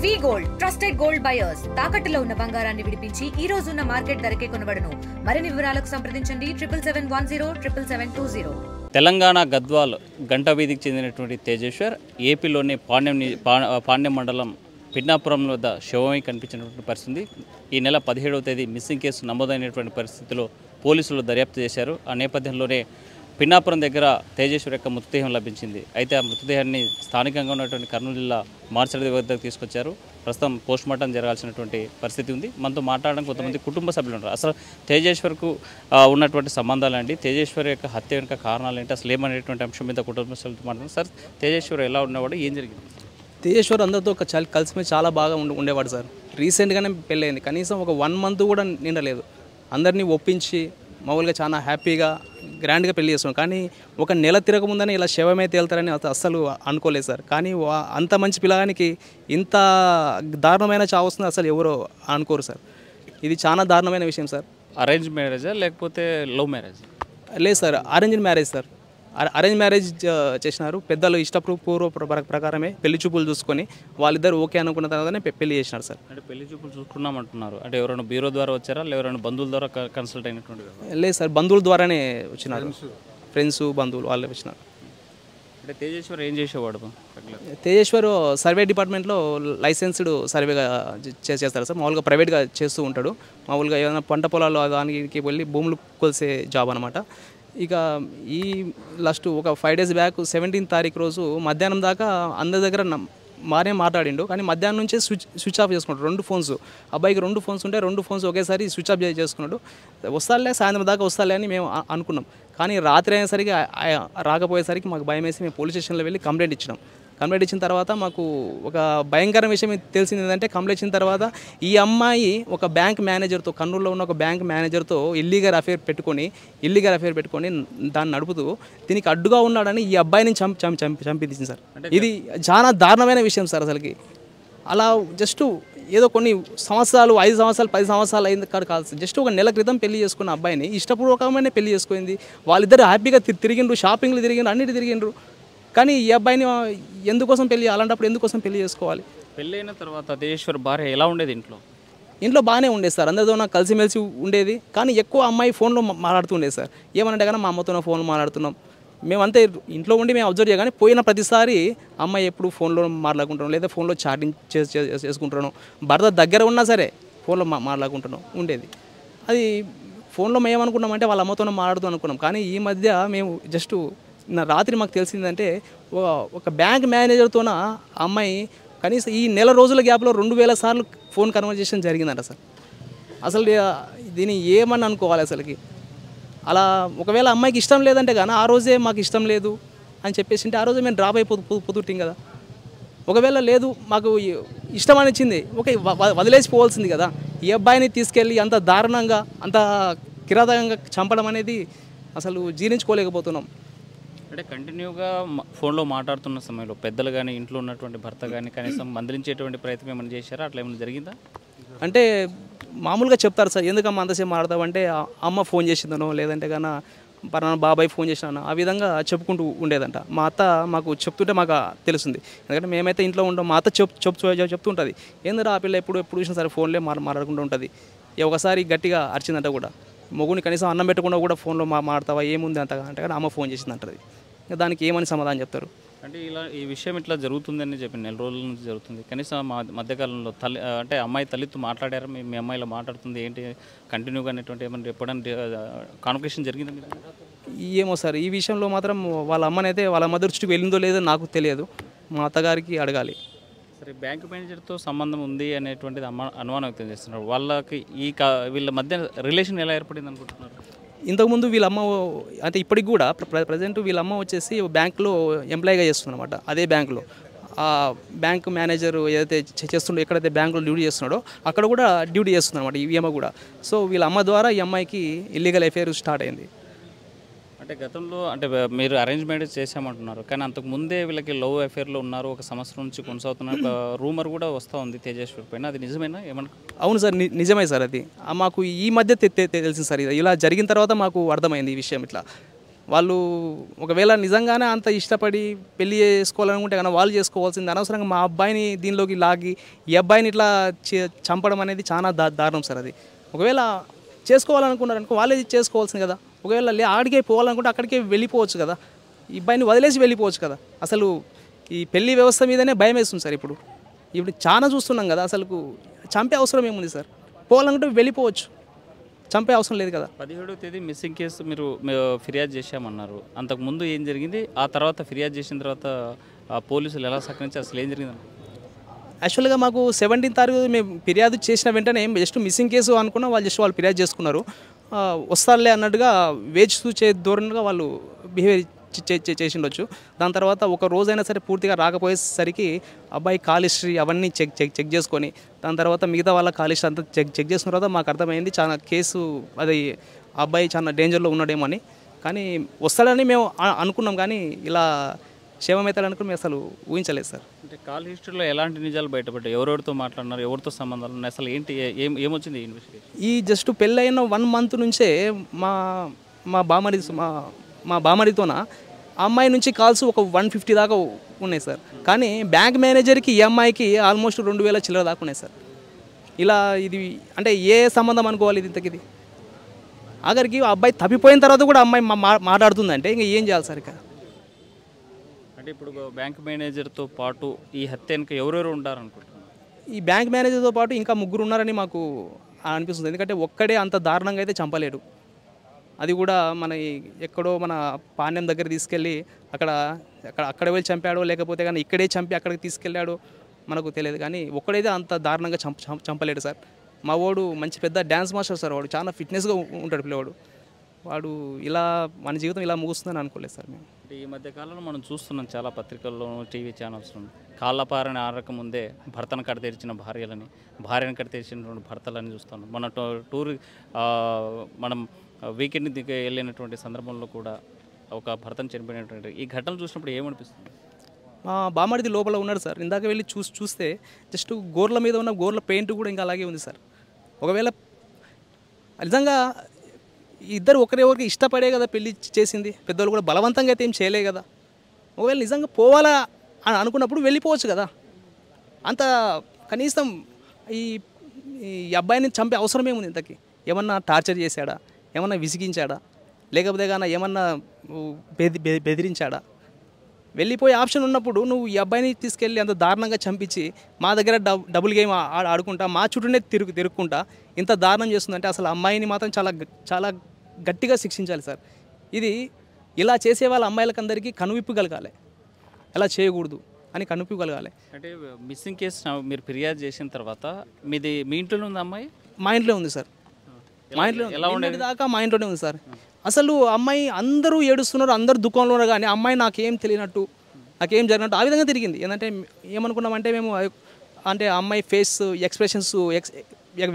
వి gold trusted gold buyers తాకట్టులో ఉన్న బంగారాన్ని విడిపించి ఈ రోజు ఉన్న మార్కెట్ ధరకే కొనబడును. మరిన్ని వివరాలకు సంప్రదించండి 7710 తెలంగాణ గద్వాల్ గంట వీధికి చెందినటువంటి తేజేశ్వర్ ఏపీలోని పాండ్యం మండలం పిన్నాపురం వద్ద శవమై కనిపించినటువంటి పరిస్థితి. ఈ నెల 17వ తేదీ మిస్సింగ్ కేసు నమోదైనటువంటి పరిస్థితిలో పోలీసులు దర్యాప్తు చేశారు. ఆ నేపథ్యంలోనే పిన్నాపురం దగ్గర తేజేశ్వర్ యొక్క మృతదేహం లభించింది. అయితే ఆ మృతదేహాన్ని స్థానికంగా ఉన్నటువంటి కర్నూలు జిల్లా మార్చడి వద్దకు తీసుకొచ్చారు. ప్రస్తుతం పోస్ట్మార్టం జరగాల్సినటువంటి పరిస్థితి ఉంది. మనతో మాట్లాడడం కొంతమంది కుటుంబ సభ్యులు ఉన్నారు. అసలు తేజేశ్వర్కు ఉన్నటువంటి సంబంధాలు ఏంటి, తేజేశ్వర్ యొక్క హత్య వెనుక కారణాలు ఏంటి, అసలు ఏమనేటువంటి అంశం మీద కుటుంబ సభ్యులతో మాట్లాడుతున్నారు. సార్, తేజేశ్వర్ ఎలా ఉన్నవాడు, ఏం జరిగింది? తేజేశ్వర్ అందరితో కలిసిమెలిసి చాలా బాగా ఉండేవాడు సార్. రీసెంట్గానే పెళ్ళయింది, కనీసం ఒక 1 month కూడా నిండలేదు. అందరినీ ఒప్పించి మామూలుగా చాలా హ్యాపీగా గ్రాండ్గా పెళ్లి చేస్తున్నాం. కానీ ఒక నెల తిరగముందని ఇలా శవమే తేలుతారని అస్సలు అనుకోలేదు సార్. కానీ అంత మంచి పిల్లగానికి ఇంత దారుణమైన చావు వస్తుంది అసలు ఎవరో అనుకోరు సార్. ఇది చాలా దారుణమైన విషయం సార్. అరేంజ్ మ్యారేజా లేకపోతే లవ్ మ్యారేజ్? లేదు sir, arranged marriage sir. Arrange marriage చేసినారు. పెద్దలు ఇష్టపూర్వ ప్రకారమే పెళ్లి చూపులు చూసుకొని వాళ్ళిద్దరు ఓకే అనుకున్న తర్వాతనే పెళ్లి చేసినారు సార్. అంటే పెళ్లి చూపులు చూసుకున్నామంటున్నారు. అంటే ఎవరైనా బ్యూరో ద్వారా వచ్చారా, ఎవరైనా బంధువుల ద్వారా కన్సల్ట్ అయినటువంటి? లేదు సార్, బంధువుల ద్వారానే వచ్చినారు. ఫ్రెండ్స్ బంధువులు వాళ్ళే వచ్చినారు. అంటే తేజేశ్వర్ ఏం చేసేవాడు? తేజేశ్వర్ సర్వే డిపార్ట్మెంట్లో లైసెన్స్డ్ సర్వేగా చేస్తారు సార్. మామూలుగా ప్రైవేట్గా చేస్తూ ఉంటాడు. మామూలుగా ఏదైనా పంట పొలాలు దానికి వెళ్ళి భూములు కొలిసే జాబ్ అనమాట. ఇక ఈ లాస్ట్ ఒక 5 days బ్యాక్ 17th తారీఖు రోజు మధ్యాహ్నం దాకా అందరి దగ్గర మారే మాట్లాడిండు. కానీ మధ్యాహ్నం నుంచే స్విచ్ ఆఫ్ చేసుకున్నాడు. 2 phones, అబ్బాయికి 2 phones ఉంటే 2 phones ఒకేసారి స్విచ్ ఆఫ్ చేసుకున్నాడు. వస్తాలే, సాయంత్రం దాకా వస్తాలే అని మేము అనుకున్నాం. కానీ రాత్రి అయినసరికి రాకపోయేసరికి మాకు భయం వేసి మేము పోలీస్ స్టేషన్లో వెళ్ళి కంప్లైంట్ ఇచ్చినాం. కంప్లైంట్ ఇచ్చిన తర్వాత మాకు ఒక భయంకరమైన విషయం తెలిసింది ఏంటంటే, కంప్లైంట్ ఇచ్చిన తర్వాత ఈ అమ్మాయి ఒక బ్యాంక్ మేనేజర్తో, కర్నూలులో ఉన్న ఒక బ్యాంక్ మేనేజర్తో ఇల్లీగల్ అఫేర్ పెట్టుకొని దాన్ని నడుపుతూ దీనికి అడ్డుగా ఉన్నాడని ఈ అబ్బాయిని చంపించింది సార్. ఇది చాలా దారుణమైన విషయం సార్. అసలుకి అలా జస్ట్ ఏదో కొన్ని సంవత్సరాలు 5 సంవత్సరాలు 10 సంవత్సరాలు అయింది కాదు. జస్ట్ ఒక నెల క్రితం పెళ్లి చేసుకున్న అబ్బాయిని ఇష్టపూర్వకమైన పెళ్లి చేసుకుంది. వాళ్ళిద్దరు హ్యాపీగా తిరిగిండ్రు, షాపింగ్లు తిరిగిండ్రు, అన్నిటి తిరిగిండ్రు. కానీ ఈ అబ్బాయిని ఎందుకోసం అలాంటప్పుడు ఎందుకోసం పెళ్లి చేసుకోవాలి? పెళ్ళైన తర్వాత తేజేశ్వర్ భార్య ఎలా ఉండేది? ఇంట్లో బాగానే ఉండేది సార్. అందరితో నాకు కలిసిమెలిసి ఉండేది. కానీ ఎక్కువ అమ్మాయి ఫోన్లో మాట్లాడుతూ ఉండేది సార్. ఏమనంటే కానీ మా అమ్మతో ఫోన్లో మాట్లాడుతున్నాం. మేమంతే ఇంట్లో ఉండి మేము అబ్జర్వ్ చేయగానే పోయిన ప్రతిసారి అమ్మాయి ఎప్పుడు ఫోన్లో మాట్లాడుకుంటాం, లేదా ఫోన్లో చాటింగ్ చేసుకుంటున్నాను. భర్త దగ్గర ఉన్నా సరే ఫోన్లో మాట్లాడుకుంటున్నాం ఉండేది. అది ఫోన్లో మేము ఏమనుకున్నామంటే వాళ్ళ అమ్మతో మాట్లాడుతూ అనుకున్నాం. కానీ ఈ మధ్య మేము జస్ట్ రాత్రి మాకు తెలిసిందంటే ఒక బ్యాంక్ మేనేజర్తోన అమ్మాయి కనీసం ఈ నెల రోజుల గ్యాప్లో 2000 సార్లు ఫోన్ కన్వర్జేషన్ జరిగిందంట సార్. అసలు దీన్ని ఏమని అనుకోవాలి అసలుకి? అలా ఒకవేళ అమ్మాయికి ఇష్టం లేదంటే కానీ ఆ రోజే మాకు ఇష్టం లేదు అని చెప్పేసి ఆ రోజే మేము డ్రాప్ అయిపోతుంటాం కదా. ఒకవేళ లేదు మాకు ఇష్టం అనిచ్చింది, ఓకే వదిలేసిపోవాల్సింది కదా. ఈ అబ్బాయిని తీసుకెళ్ళి అంత దారుణంగా అంత కిరాతకంగా చంపడం అనేది అసలు జీర్ణించుకోలేకపోతున్నాం. అంటే కంటిన్యూగా ఫోన్లో మాట్లాడుతున్న సమయంలో పెద్దలు కానీ ఇంట్లో ఉన్నటువంటి భర్త కానీ కనీసం మందలించేటువంటి ప్రయత్నం ఏమైనా చేశారా? అట్లా ఏమైనా జరిగిందా? అంటే మామూలుగా చెప్తారు సార్, ఎందుకమ్మా అంతసేపు మాట్లాడతావంటే అమ్మ ఫోన్ చేసిందనో లేదంటే కన్నా పలానా బాబాయ్ ఫోన్ చేసినాను ఆ విధంగా చెప్పుకుంటూ ఉండేదంట. మా అత్త మాకు చెప్తుంటే మాకు తెలుస్తుంది. ఎందుకంటే మేమైతే ఇంట్లో ఉంటాం. మా అత్త చెప్తుంటుంది, ఏందిరా ఆ పిల్ల ఎప్పుడు చూసినా సరే ఫోన్లే మాట్లాడుకుంటూ ఉంటుంది. ఒకసారి గట్టిగా అరిచిందంట కూడా, మొగుని కనీసం అన్నం పెట్టకుండా కూడా ఫోన్లో మాట్లాడతావా ఏముంది అంతగా అంటే కానీ అమ్మ ఫోన్ చేసిందంటది. దానికి ఏమని సమాధానం చెప్తారు? అంటే ఈ విషయం ఇట్లా జరుగుతుందని చెప్పి నెల రోజుల నుంచి జరుగుతుంది. కనీసం మధ్యకాలంలో అంటే అమ్మాయి తల్లితో మాట్లాడారా? మీ అమ్మాయి ఇలా మాట్లాడుతుంది ఏంటి కంటిన్యూగా అనేటువంటి ఏమైనా ఎప్పుడైనా కాన్వర్సేషన్ జరిగిందా? ఏమో సార్, ఈ విషయంలో మాత్రం వాళ్ళ అమ్మనైతే వాళ్ళ అమ్మ దృష్టికి వెళ్ళిందో లేదో నాకు తెలియదు. మా అత్తగారికి అడగాలి. సరే, బ్యాంక్ మేనేజర్తో సంబంధం ఉంది అనేటువంటిది అనుమానం వ్యక్తం చేస్తున్నారు. వాళ్ళకి వీళ్ళ మధ్య రిలేషన్ ఎలా ఏర్పడింది అనుకుంటున్నారు? ఇంతకుముందు వీళ్ళ అమ్మ అంటే ఇప్పటికి కూడా ప్రజెంట్ వీళ్ళ అమ్మ వచ్చేసి బ్యాంకులో ఎంప్లాయీగా చేస్తుంది అనమాట. అదే బ్యాంకులో ఆ బ్యాంక్ మేనేజర్ ఏదైతే చేస్తుండో, ఎక్కడైతే బ్యాంకులో డ్యూటీ చేస్తున్నాడో అక్కడ కూడా డ్యూటీ చేస్తుంది అనమాట ఈ అమ్మ కూడా. సో వీళ్ళ అమ్మ ద్వారా ఈ అమ్మాయికి ఇల్లీగల్ అఫేర్ స్టార్ట్ అయింది. అంటే గతంలో అంటే మీరు అరేంజ్ మ్యారేజ్ చేసామంటున్నారు, కానీ అంతకు ముందే వీళ్ళకి లవ్ అఫేర్లో ఉన్నారు, ఒక సంవత్సరం నుంచి కొనసాగుతున్న ఒక రూమర్ కూడా వస్తూ ఉంది తేజేశ్వర్ పైన. అది నిజమేనా? ఏమన్నా? అవును సార్, నిజమే సార్. అది మాకు ఈ మధ్య తెలిసింది సార్. ఇలా జరిగిన తర్వాత మాకు అర్థమైంది ఈ విషయం. ఇట్లా వాళ్ళు ఒకవేళ నిజంగానే అంత ఇష్టపడి పెళ్లి చేసుకోవాలనుకుంటే కానీ వాళ్ళు చేసుకోవాల్సింది. అనవసరంగా మా అబ్బాయిని దీనిలోకి లాగి ఈ అబ్బాయిని ఇట్లా చంపడం అనేది చాలా దారుణం సార్. అది ఒకవేళ చేసుకోవాలనుకున్నారనుకో వాళ్ళే చేసుకోవాల్సింది కదా. ఒకవేళ ఆడికే పోవాలనుకుంటే అక్కడికే వెళ్ళిపోవచ్చు కదా, ఈ అబ్బాయిని వదిలేసి వెళ్ళిపోవచ్చు కదా. అసలు ఈ పెళ్లి వ్యవస్థ మీదనే భయం వేస్తుంది సార్. ఇప్పుడు చాలా చూస్తున్నాం కదా. అసలు చంపే అవసరం ఏముంది సార్? పోవాలనుకుంటే వెళ్ళిపోవచ్చు, చంపే అవసరం లేదు కదా. 17వ తేదీ మిస్సింగ్ కేసు మీరు ఫిర్యాదు చేశామన్నారు. అంతకుముందు ఏం జరిగింది, ఆ తర్వాత ఫిర్యాదు చేసిన తర్వాత పోలీసులు ఎలా సహకరించి అసలు ఏం జరిగింది? యాక్చువల్గా మాకు 17వ తారీఖు మేము ఫిర్యాదు చేసిన వెంటనే జస్ట్ మిస్సింగ్ కేసు అనుకున్నా. వాళ్ళు ఫిర్యాదు చేసుకున్నారు, వస్తారులే అన్నట్టుగా వేచి చూసే ధోరణిగా వాళ్ళు బిహేవియర్ చేసిండొచ్చు. దాని తర్వాత ఒక రోజైనా సరే పూర్తిగా రాకపోయేసరికి అబ్బాయి కాల్ హిస్టరీ అవన్నీ చెక్ చేసుకొని దాని తర్వాత మిగతా వాళ్ళ కాల్ హిస్టరీ అంతా చెక్ చేసిన తర్వాత మాకు అర్థమైంది చాలా కేసు అది అబ్బాయి చాలా డేంజర్లో ఉన్నాడేమో అని. కానీ వస్తాడని మేము అనుకున్నాం, కానీ ఇలా క్షేమమవుతాడనుకుని మేము అసలు ఊహించలేదు సార్. అంటే కాల్ హిస్టరీలో ఎలాంటి నిజాలు బయటపడ్డాయి? ఎవరెవరితో మాట్లాడినారు, ఎవరితో సంబంధాలు ఉన్నాయి, అసలు ఏంటి ఏమొచ్చింది ఇన్వెస్టిగేషన్? ఈ జస్ట్ పెళ్ళైన 1 month నుంచే మా బామరితోన ఆ అమ్మాయి నుంచి కాల్స్ ఒక 150 దాకా ఉన్నాయి సార్. కానీ బ్యాంక్ మేనేజర్కి ఈ అమ్మాయికి ఆల్మోస్ట్ 2000 చిల్లర దాకా ఉన్నాయి సార్. ఇలా ఇది అంటే ఏ సంబంధం అనుకోవాలి ఇది ఇంతకిది? ఆఖరికి ఆ అబ్బాయి తప్పిపోయిన తర్వాత కూడా అమ్మాయి మాట్లాడుతుందంటే ఇంకా ఏం చేయాలి సార్? ఇక అంటే ఇప్పుడు బ్యాంక్ మేనేజర్తో పాటు ఈ హత్య వెనుక ఎవరెవరు ఉంటారనుకుంటున్నారు? ఈ బ్యాంక్ మేనేజర్తో పాటు ఇంకా 3 ఉన్నారని మాకు అనిపిస్తుంది. ఎందుకంటే ఒక్కడే అంత దారుణంగా అయితే చంపలేడు. అది కూడా ఎక్కడో మన పాణ్యం దగ్గర తీసుకెళ్ళి అక్కడ వెళ్ళి చంపాడో లేకపోతే కానీ ఇక్కడే చంపి అక్కడికి తీసుకెళ్ళాడో మనకు తెలియదు. కానీ ఒక్కడైతే అంత దారుణంగా చంపలేడు సార్. మా వాడు మంచి పెద్ద డ్యాన్స్ మాస్టర్ సార్. వాడు చాలా ఫిట్నెస్గా ఉంటాడు పిల్లవాడు. వాడు ఇలా మన జీవితం ఇలా ముగుస్తుందని అనుకోలేదు సార్ మేము. అంటే ఈ మధ్య కాలంలో మనం చూస్తున్నాం చాలా పత్రికల్లోనూ టీవీ ఛానల్స్లోనూ కాళ్ళపారని ఆరక ముందే భర్తను కడతీర్చిన భార్యలని, భార్యను కడతీర్చినటువంటి భర్తలని చూస్తున్నాం. మన మనం వీకెండ్ వెళ్ళినటువంటి సందర్భంలో కూడా ఒక భర్తను చనిపోయినటువంటి ఈ ఘటనలు చూసినప్పుడు ఏమనిపిస్తుంది? మా బామడిది లోపల ఉన్నాడు సార్. ఇందాక వెళ్ళి చూస్తే జస్ట్ గోర్ల మీద ఉన్న గోర్ల పెయింట్ కూడా ఇంకా అలాగే ఉంది సార్. ఒకవేళ నిజంగా ఇద్దరు ఒకరికి ఇష్టపడే కదా పెళ్లి చేసింది, పెద్దవాళ్ళు కూడా బలవంతంగా అయితే ఏం చేయలే కదా. ఒకవేళ నిజంగా పోవాలా అని అనుకున్నప్పుడు వెళ్ళిపోవచ్చు కదా. అంత కనీసం ఈ అబ్బాయిని చంపే అవసరం ఏముంది? ఇంతకీ ఏమన్నా టార్చర్ చేశాడా, ఏమన్నా విసిగించాడా, లేకపోతే కానీ ఏమన్నా బెదిరించాడా? వెళ్ళిపోయే ఆప్షన్ ఉన్నప్పుడు నువ్వు ఈ అబ్బాయిని తీసుకెళ్ళి అంత దారుణంగా చంపించి మా దగ్గర డబుల్ గేమ్ ఆడుకుంటా మా చుట్టూనే తిరుక్కుంటా ఇంత దారుణం చేస్తుందంటే అసలు అమ్మాయిని మాత్రం చాలా గట్టిగా శిక్షించాలి సార్. ఇది ఇలా చేసే వాళ్ళ అమ్మాయిలకందరికీ కనువిప్పు కలగాలి, అలా చేయకూడదు అని కనువిప్పు కలగాలి. అంటే మిస్సింగ్ కేసు మీరు ఫిర్యాదు చేసిన తర్వాత మీ ఇంట్లోనే ఉంది అమ్మాయి? మా ఇంట్లో ఉంది సార్. మా ఇంట్లో ఎలా ఉండేది దాకా మా ఇంట్లోనే ఉంది సార్. అసలు అమ్మాయి అందరూ ఏడుస్తున్నారు, అందరూ దుఃఖంలో ఉన్నారు, కానీ అమ్మాయి నాకేం తెలియనట్టు, నాకేం జరిగినట్టు ఆ విధంగా తిరిగింది. ఏంటంటే ఏమనుకున్నామంటే మేము అంటే అమ్మాయి ఫేస్ ఎక్స్ప్రెషన్స్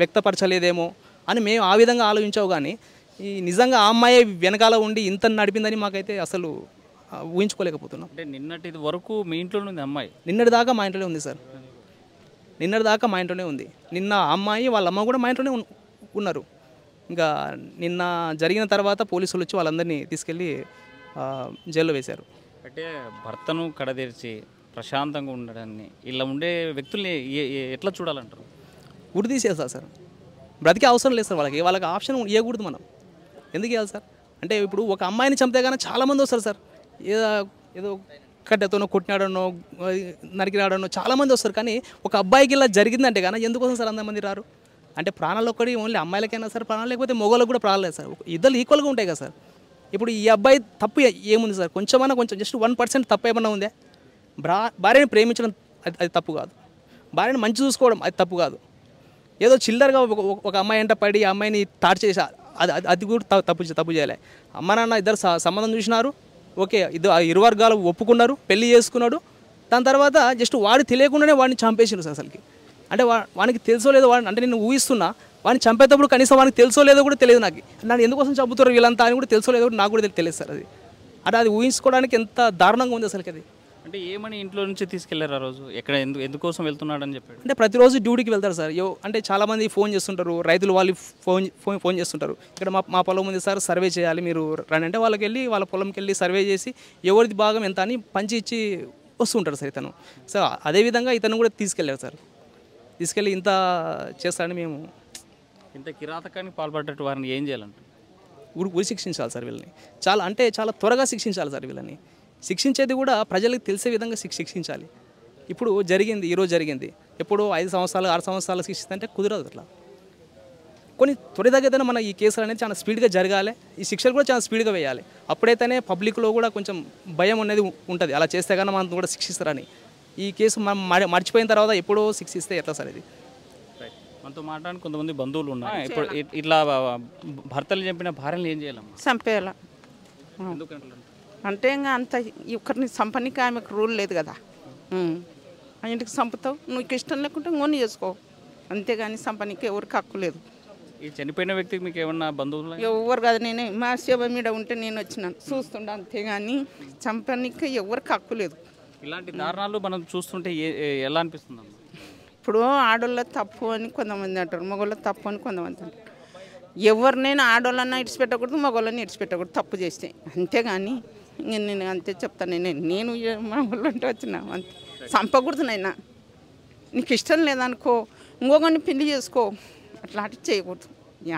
వ్యక్తపరచలేదేమో అని మేము ఆ విధంగా ఆలోచించావు. కానీ ఈ నిజంగా ఆ అమ్మాయి వెనకాల ఉండి ఇంత నడిపిందని మాకైతే అసలు ఊహించుకోలేకపోతున్నాం. అంటే నిన్నటి వరకు మీ ఇంట్లోనే ఉంది అమ్మాయి? నిన్నటి దాకా మా ఇంట్లోనే ఉంది సార్. నిన్నటి దాకా మా ఇంట్లోనే ఉంది. నిన్న అమ్మాయి వాళ్ళ అమ్మ కూడా మా ఇంట్లోనే ఉన్నారు. ఇంకా నిన్న జరిగిన తర్వాత పోలీసులు వచ్చి వాళ్ళందరినీ తీసుకెళ్ళి జైల్లో వేశారు. అంటే భర్తను కడతీర్చి ప్రశాంతంగా ఉండడాన్ని ఇలా ఉండే వ్యక్తుల్ని ఎట్లా చూడాలంటారు? ఉరి తీసేస్తారు సార్. బ్రతికే అవసరం లేదు సార్. వాళ్ళకి ఆప్షన్ ఇవ్వకూడదు. మనం ఎందుకు ఇవ్వాలి సార్? అంటే ఇప్పుడు ఒక అమ్మాయిని చంపితే కానీ చాలామంది వస్తారు సార్. ఏదో కట్టెతోనో కొట్టినాడనో నరికినాడనో చాలామంది వస్తారు. కానీ ఒక అబ్బాయికి ఇలా జరిగిందంటే కానీ ఎందుకోసం సార్ అంతమంది రారు? అంటే ప్రాణాలు ఒక్కటి ఓన్లీ అమ్మాయిలకైనా సార్ ప్రాణాలు, లేకపోతే మొగోళ్ళకు కూడా ప్రాణాలు లేదు సార్. ఇద్దరు ఈక్వల్గా ఉంటాయి కదా సార్. ఇప్పుడు ఈ అబ్బాయి తప్పు ఏముంది సార్? కొంచెం జస్ట్ 1% తప్పు ఏమన్నా ఉందే? భార్యని ప్రేమించడం అది తప్పు కాదు. భార్యని మంచి చూసుకోవడం అది తప్పు కాదు. ఏదో చిల్లరగా ఒక అమ్మాయి అంట పడి ఆ అమ్మాయిని టార్చ్ చేసి అది కూడా తప్పు చేయలే. అమ్మ నాన్న ఇద్దరు సంబంధం చూసినారు, ఓకే, ఇరు వర్గాలు ఒప్పుకున్నారు, పెళ్లి చేసుకున్నాడు. దాని తర్వాత జస్ట్ వాడు తెలియకుండానే వాడిని చంపేసినారు సార్. అసలుకి అంటే వానికి తెలుసో లేదో అంటే నేను ఊహిస్తున్నా వాడిని చంపేటప్పుడు కనీసం వానికి తెలుసో లేదో కూడా తెలియదు. నాకు నన్ను ఎందుకోసం చంపుతారు వీళ్ళంతా అని కూడా తెలుసో లేదో నాకు కూడా తెలియదు సార్. అది అంటే అది ఊహించుకోవడానికి ఎంత దారుణంగా ఉంది అసలుకి అది. అంటే ఏమని ఇంట్లో నుంచి తీసుకెళ్లారు ఆ రోజు? ఎక్కడ ఎందుకోసం వెళ్తున్నాడని చెప్పాడు? అంటే ప్రతిరోజు డ్యూటీకి వెళ్తారు సార్. అంటే చాలామంది ఫోన్ చేస్తుంటారు, రైతులు వాళ్ళు ఫోన్ చేస్తుంటారు. ఇక్కడ మా పొలం ఉంది సార్, సర్వే చేయాలి, మీరు రండి అంటే వాళ్ళకి వెళ్ళి వాళ్ళ పొలంకి వెళ్ళి సర్వే చేసి ఎవరిది భాగం ఎంత అని పంచి ఇచ్చి వస్తుంటారు సార్ ఇతను. సో అదేవిధంగా ఇతను కూడా తీసుకెళ్ళారు సార్. తీసుకెళ్ళి ఇంత చేస్తారని మేము ఇంత కిరాతకానికి పాల్పడ్డట్టు వారిని ఏం చేయాలంటే ఉరి శిక్షించాలి సార్ వీళ్ళని. చాలా త్వరగా శిక్షించాలి సార్ వీళ్ళని. శిక్షించేది కూడా ప్రజలకు తెలిసే విధంగా శిక్షించాలి. ఇప్పుడు జరిగింది, ఈరోజు జరిగింది, ఎప్పుడో 5 సంవత్సరాలు 6 సంవత్సరాలు శిక్షిస్తుంటే కుదరదు. అట్లా కొన్ని త్వరితగతిన మన ఈ కేసులు అనేది చాలా స్పీడ్గా జరగాలి, ఈ శిక్షలు కూడా చాలా స్పీడ్గా వేయాలి. అప్పుడైతేనే పబ్లిక్లో కూడా కొంచెం భయం అనేది ఉంటుంది, అలా చేస్తే కానీ మనం కూడా శిక్షిస్తారని. ఈ కేసు మనం మర్చిపోయిన తర్వాత ఎప్పుడో శిక్షిస్తే ఎట్లా సార్ ఇది? మనతో మాట్లాడి కొంతమంది బంధువులు ఉన్నారు. ఇప్పుడు ఇట్లా భర్తలు చంపిన భార్యలు ఏం చేయాలమ్మా? చంపేయాల. ఎందుకంటే అంటే ఇంకా అంత ఒకరిని చంపనికి ఆమెకు రూల్ లేదు కదా. ఆ ఇంటికి చంపుతావు, నువ్వు ఇష్టం లేకుంటే ఇంకొని చేసుకో, అంతేగాని చంపనికి ఎవరికి హక్కు లేదు. ఈ చనిపోయిన వ్యక్తికి మీకు ఏమన్నా బంధువులు? ఎవరు కాదు, నేనే మా సేవ మీద ఉంటే నేను వచ్చినాను చూస్తుండే, అంతేగాని చంపనికి ఎవరికి హక్కు లేదు. ఇలాంటి దారుణాలు మనం చూస్తుంటే ఎలా అనిపిస్తుంది? ఇప్పుడు ఆడోళ్ళ తప్పు అని కొంతమంది అంటారు, మగవాళ్ళ తప్పు అని కొంతమంది అంటారు. ఎవరినైనా ఆడోళ్ళన్నా ఇడిచిపెట్టకూడదు, మగవాళ్ళని ఇడిచిపెట్టకూడదు తప్పు చేస్తే, అంతేగాని నేను అంతే చెప్తాను. నేను మా వాళ్ళు అంటే వచ్చిన అంతే. చంపకూడదునైనా, నీకు ఇష్టం లేదనుకో ఇంకొకరిని పెళ్లి చేసుకో, అట్లాంటివి చేయకూడదు.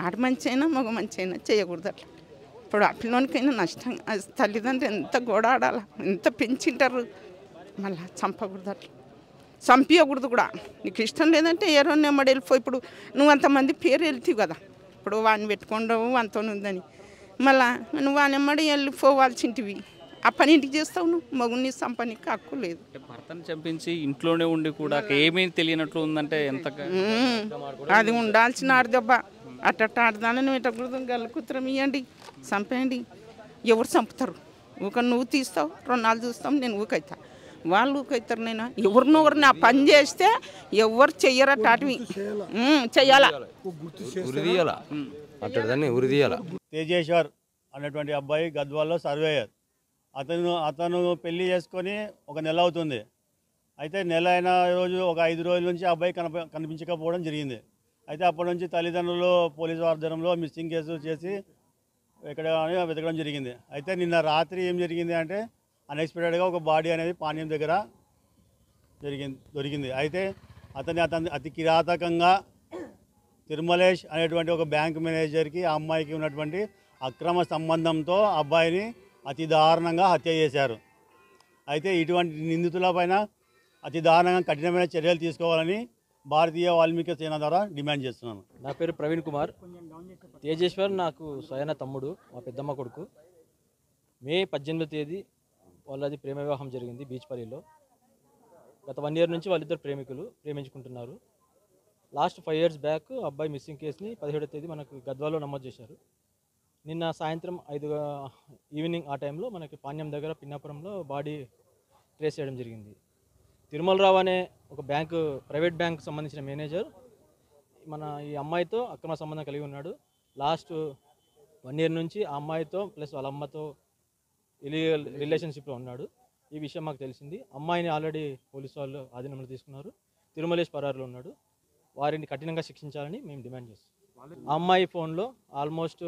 ఆడ మంచి అయినా మగ మంచి అయినా చేయకూడదు అట్లా. ఇప్పుడు ఆ పిల్లోనికైనా నష్టం, తల్లిదండ్రులు ఎంత గోడాడాల, ఎంత పెంచింటారు, మళ్ళీ చంపకూడదు అట్లా, చంపించకూడదు కూడా. నీకు ఇష్టం లేదంటే ఎవరో నెమ్మడి వెళ్ళిపోయి, ఇప్పుడు నువ్వు అంతమంది పేరు వెళ్తావు కదా, ఇప్పుడు వాడిని పెట్టుకుంటావు అంత ఉందని, మళ్ళా నువ్వు వానెమ్మడి వెళ్ళిపోవాల్సింటివి, ఆ పని ఇంటికి చేస్తావు, నువ్వు మగుని చంపనీకి హక్కు లేదు. భర్తను చంపించి ఇంట్లోనే ఉండి కూడా ఏమీ తెలియనట్లు ఉందంటే ఎంత అది ఉండాల్సిన ఆడదెబ్బ. అట్ట ఆడదాన్ని నువ్వు ఇట్టకూడదు, గల్ల కూతురం ఇవ్వండి, చంపేయండి. ఎవరు చంపుతారు? నువ్వు తీస్తావు, 2 నాళ్ళు చూస్తాం, నేను ఊకైతా, వాళ్ళు ఊకైతారు. నేను ఎవరినొకరిని ఆ పని చేస్తే ఎవరు చెయ్యరా టాటివి చెయ్యాలా, తేజేశ్వర్ అనేటువంటి అబ్బాయి గద్వాల్లో సర్వేయర్. అతను పెళ్లి చేసుకొని 1 నెల అవుతుంది. అయితే నెల అయిన రోజు ఒక 5 రోజుల నుంచి ఆ అబ్బాయి కనిపించకపోవడం జరిగింది. అయితే అప్పటి నుంచి తల్లిదండ్రులు పోలీసు ఆధ్వర్యంలో మిస్సింగ్ కేసు చేసి ఎక్కడ వెతకడం జరిగింది. అయితే నిన్న రాత్రి ఏం జరిగింది అంటే అన్ఎక్స్పెక్టెడ్గా ఒక బాడీ అనేది పాణ్యం దగ్గర దొరికింది. అయితే అతని అతి కిరాతకంగా తిరుమలేష్ అనేటువంటి ఒక బ్యాంక్ మేనేజర్కి ఆ అమ్మాయికి ఉన్నటువంటి అక్రమ సంబంధంతో అబ్బాయిని అతి దారుణంగా హత్య చేశారు. అయితే ఇటువంటి నిందితులపైన అతి దారుణంగా కఠినమైన చర్యలు తీసుకోవాలని భారతీయ వాల్మీకి సేన ద్వారా డిమాండ్ చేస్తున్నాను. నా పేరు ప్రవీణ్ కుమార్. తేజేశ్వర్ నాకు స్వయన తమ్ముడు, మా పెద్దమ్మ కొడుకు. మే 18వ తేదీ వాళ్ళది ప్రేమ వివాహం జరిగింది బీచ్పల్లిలో. గత 1 ఇయర్ నుంచి వాళ్ళిద్దరు ప్రేమించుకుంటున్నారు. లాస్ట్ 5 ఇయర్స్ బ్యాక్ అబ్బాయి మిస్సింగ్ కేసుని 17వ తేదీ మనకు గద్వాలో నమోదు చేశారు. నిన్న సాయంత్రం 5 ఈవినింగ్ ఆ టైంలో మనకి పాణ్యం దగ్గర పిన్నాపురంలో బాడీ ట్రేస్ చేయడం జరిగింది. తిరుమలరావు అనే ఒక ప్రైవేట్ బ్యాంకు సంబంధించిన మేనేజర్ మన ఈ అమ్మాయితో అక్రమ సంబంధం కలిగి ఉన్నాడు. లాస్ట్ 1 ఇయర్ నుంచి ఆ అమ్మాయితో ప్లస్ వాళ్ళ అమ్మతో ఇలీగల్ రిలేషన్షిప్లో ఉన్నాడు. ఈ విషయం మాకు తెలిసింది. అమ్మాయిని ఆల్రెడీ పోలీసు వాళ్ళు ఆధీనంలో తీసుకున్నారు. తిరుమలేష్ పరారులో ఉన్నాడు. వారిని కఠినంగా శిక్షించాలని మేము డిమాండ్ చేస్తాం. ఆ అమ్మాయి ఫోన్లో ఆల్మోస్ట్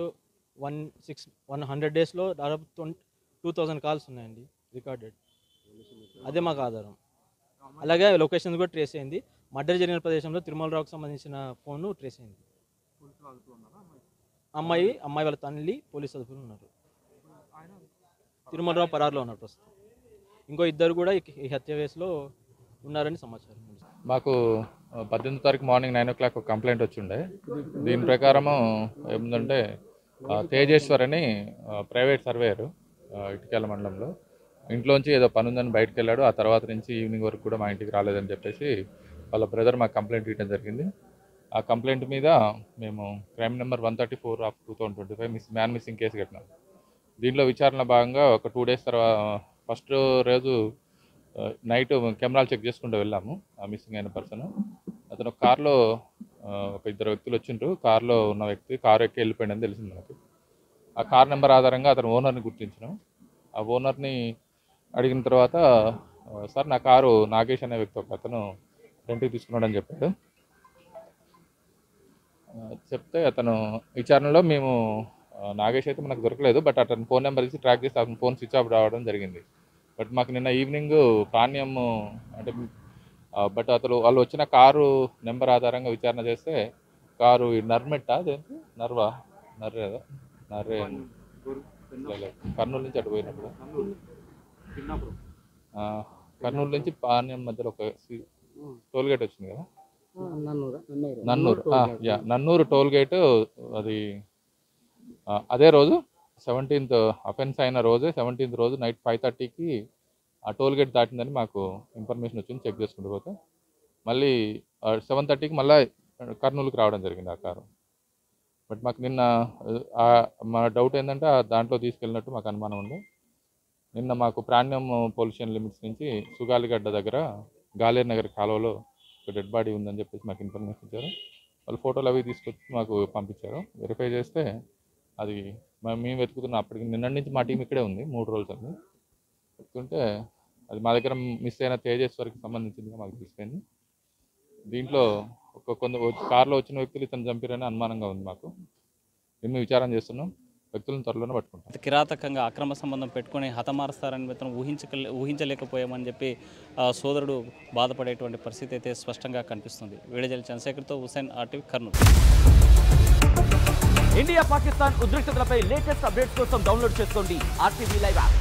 100 డేస్లో దాదాపు 2000 కాల్స్ ఉన్నాయండి రికార్డెడ్. అదే మాకు ఆధారం. అలాగే లొకేషన్ కూడా ట్రేస్ అయింది. మర్డర్ జరిగిన ప్రదేశంలో తిరుమలరావుకు సంబంధించిన ఫోన్ ట్రేస్ అయింది. అమ్మాయి వాళ్ళ తల్లి పోలీసు అదుపులో ఉన్నారు. తిరుమలరావు పరారులో ఉన్నారు ప్రస్తుతం. ఇంకో 2 కూడా ఈ హత్య కేసులో ఉన్నారని సమాచారం. మాకు 18వ తారీఖు మార్నింగ్ 9 o'clock ఒక కంప్లైంట్ వచ్చిండే. దీని ప్రకారము ఏముందంటే తేజేశ్వర్ అని ప్రైవేట్ సర్వేయరు ఇటుకేల మండలంలో ఇంట్లోంచి ఏదో పని ఉందని బయటకు వెళ్ళాడు. ఆ తర్వాత నుంచి ఈవినింగ్ వరకు కూడా మా ఇంటికి రాలేదని చెప్పేసి వాళ్ళ బ్రదర్ మాకు కంప్లైంట్ ఇవ్వడం జరిగింది. ఆ కంప్లైంట్ మీద మేము crime number 134/2025 man missing case కట్టినాం. దీంట్లో విచారణ భాగంగా ఒక 2 days తర్వాత ఫస్ట్ రోజు నైట్ కెమెరాలు చెక్ చేసుకుంటూ వెళ్ళాము. ఆ మిస్సింగ్ అయిన పర్సన్ అతను ఒక కార్లో ఒక 2 వ్యక్తులు వచ్చిండ్రు. కార్లో ఉన్న వ్యక్తి కారు ఎక్కి వెళ్ళిపోయాడని తెలిసింది మనకు. ఆ కార్ నెంబర్ ఆధారంగా అతను ఓనర్ని గుర్తించినాం. ఆ ఓనర్ని అడిగిన తర్వాత సార్ నా కారు నాగేష్ అనే వ్యక్తి ఒక అతను రెంట్కి తీసుకున్నాడని చెప్పాడు. చెప్తే అతను విచారణలో మేము నాగేష్ అయితే మనకు దొరకలేదు, బట్ అతను ఫోన్ నెంబర్ ఇచ్చి ట్రాక్ చేసి అతను ఫోన్ స్విచ్ ఆఫ్ రావడం జరిగింది. బట్ మాకు నిన్న ఈవినింగ్ పాణ్యం అంటే బట్ అతను వాళ్ళు వచ్చిన కారు నెంబర్ ఆధారంగా విచారణ చేస్తే కారు నర్మెట్టా అదేంటి నర్రే కర్నూలు నుంచి అటు పోయినప్పుడు కర్నూలు నుంచి పాణ్యం మధ్యలో ఒక టోల్గేట్ వచ్చింది కదా, నన్నూరు టోల్గేట్. అది అదే రోజు 17th అఫెన్స్ అయిన రోజే 17th రోజు నైట్ 5:30కి ఆ టోల్గేట్ దాటిందని మాకు ఇన్ఫర్మేషన్ వచ్చింది. చెక్ చేసుకుంటూ పోతే మళ్ళీ 7:30కి మళ్ళీ కర్నూలుకి రావడం జరిగింది ఆ కారు. బట్ మాకు నిన్న మా డౌట్ ఏంటంటే దాంట్లో తీసుకెళ్ళినట్టు మాకు అనుమానం ఉంది. నిన్న మాకు ప్రాణ్యం పొల్యూషన్ లిమిట్స్ నుంచి సుగాలిగడ్డ దగ్గర గాలేరు నగర్ కాలువలో ఒక డెడ్ బాడీ ఉందని చెప్పేసి మాకు ఇన్ఫర్మేషన్ ఇచ్చారు. వాళ్ళు ఫోటోలు అవి తీసుకొచ్చి మాకు పంపించారు. వెరిఫై చేస్తే అది మేము వెతుకుతున్నాం. అప్పటికి నిన్నటి నుంచి మా టీం ఇక్కడే ఉంది 3 రోజులు అని వెతుకుంటే అది మా దగ్గర మిస్ అయిన తేజేశ్వర్కి సంబంధించిందిగా మాకు తెలిసిపోయింది. దీంట్లో కొంత కారులో వచ్చిన వ్యక్తులు ఇతను చంపారని అనుమానంగా ఉంది మాకు. మేము విచారణ చేస్తున్నాం, వ్యక్తులను త్వరలోనే పట్టుకుంటాం. కిరాతకంగా అక్రమ సంబంధం పెట్టుకుని హతమారుస్తారని మాత్రం ఊహించలేకపోయామని చెప్పి సోదరుడు బాధపడేటువంటి పరిస్థితి అయితే స్పష్టంగా కనిపిస్తుంది. వీడియోజల్ చంద్రశేఖర్తో హుసేన్, RTV, కర్నూలు. ఇండియా పాకిస్తాన్ ఉద్రిక్తతలపై లేటెస్ట్ అప్డేట్స్ కోసం డౌన్లోడ్ చేసుకోండి RTV లైవ్ యాప్.